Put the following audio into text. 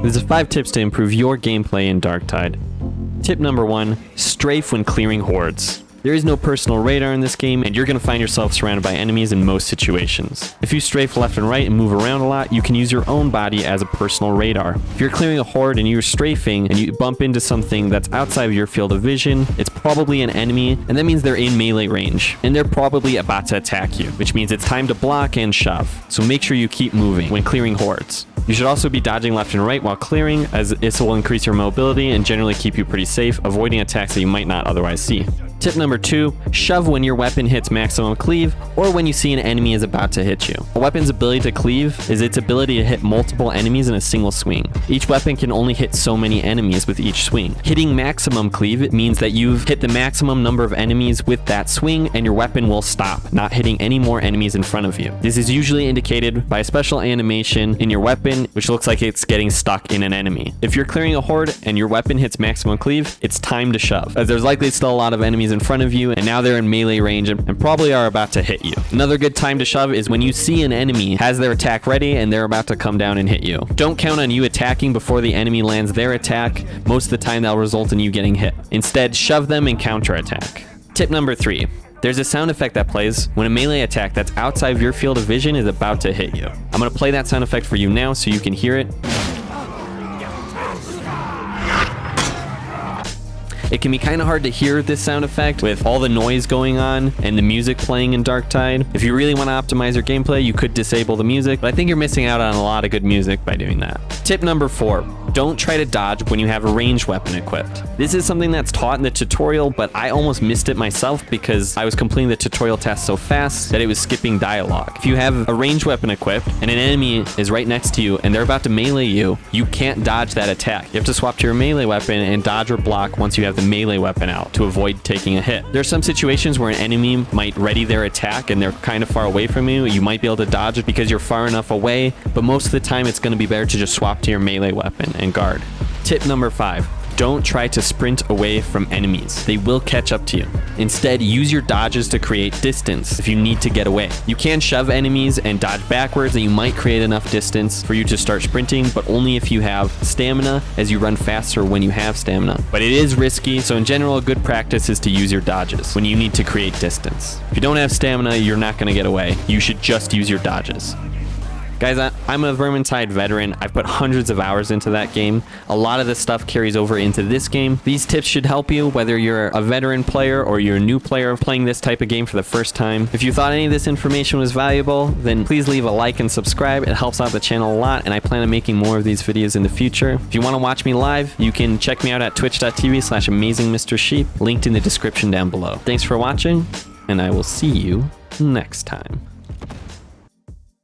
There's 5 tips to improve your gameplay in Darktide. Tip number 1, strafe when clearing hordes. There is no personal radar in this game, and you're going to find yourself surrounded by enemies in most situations. If you strafe left and right and move around a lot, you can use your own body as a personal radar. If you're clearing a horde and you're strafing and you bump into something that's outside of your field of vision, it's probably an enemy, and that means they're in melee range, and they're probably about to attack you, which means it's time to block and shove. So make sure you keep moving when clearing hordes. You should also be dodging left and right while clearing, as this will increase your mobility and generally keep you pretty safe, avoiding attacks that you might not otherwise see. Tip number 2, shove when your weapon hits maximum cleave or when you see an enemy is about to hit you. A weapon's ability to cleave is its ability to hit multiple enemies in a single swing. Each weapon can only hit so many enemies with each swing. Hitting maximum cleave, it means that you've hit the maximum number of enemies with that swing and your weapon will stop, not hitting any more enemies in front of you. This is usually indicated by a special animation in your weapon, which looks like it's getting stuck in an enemy. If you're clearing a horde and your weapon hits maximum cleave, it's time to shove, as there's likely still a lot of enemies in front of you, and now they're in melee range and probably are about to hit you. Another good time to shove is when you see an enemy has their attack ready and they're about to come down and hit you. Don't count on you attacking before the enemy lands their attack. Most of the time that'll result in you getting hit. Instead, shove them and counterattack. Tip number 3. There's a sound effect that plays when a melee attack that's outside of your field of vision is about to hit you. I'm going to play that sound effect for you now so you can hear it. It can be kind of hard to hear this sound effect with all the noise going on and the music playing in Darktide. If you really want to optimize your gameplay, you could disable the music, but I think you're missing out on a lot of good music by doing that. Tip number 4, don't try to dodge when you have a ranged weapon equipped. This is something that's taught in the tutorial, but I almost missed it myself because I was completing the tutorial task so fast that it was skipping dialogue. If you have a ranged weapon equipped and an enemy is right next to you and they're about to melee you, you can't dodge that attack. You have to swap to your melee weapon and dodge or block once you have the melee weapon out to avoid taking a hit. There are some situations where an enemy might ready their attack and they're kind of far away from you. You might be able to dodge it because you're far enough away, but most of the time it's going to be better to just swap to your melee weapon and guard. Tip number 5. Don't try to sprint away from enemies. They will catch up to you. Instead, use your dodges to create distance if you need to get away. You can shove enemies and dodge backwards, and you might create enough distance for you to start sprinting, but only if you have stamina, as you run faster when you have stamina. But it is risky, so in general, a good practice is to use your dodges when you need to create distance. If you don't have stamina, you're not going to get away. You should just use your dodges. Guys, I'm a Vermintide veteran. I've put hundreds of hours into that game. A lot of this stuff carries over into this game. These tips should help you, whether you're a veteran player or you're a new player playing this type of game for the first time. If you thought any of this information was valuable, then please leave a like and subscribe. It helps out the channel a lot, and I plan on making more of these videos in the future. If you want to watch me live, you can check me out at twitch.tv/AmazingMrSheep, linked in the description down below. Thanks for watching, and I will see you next time.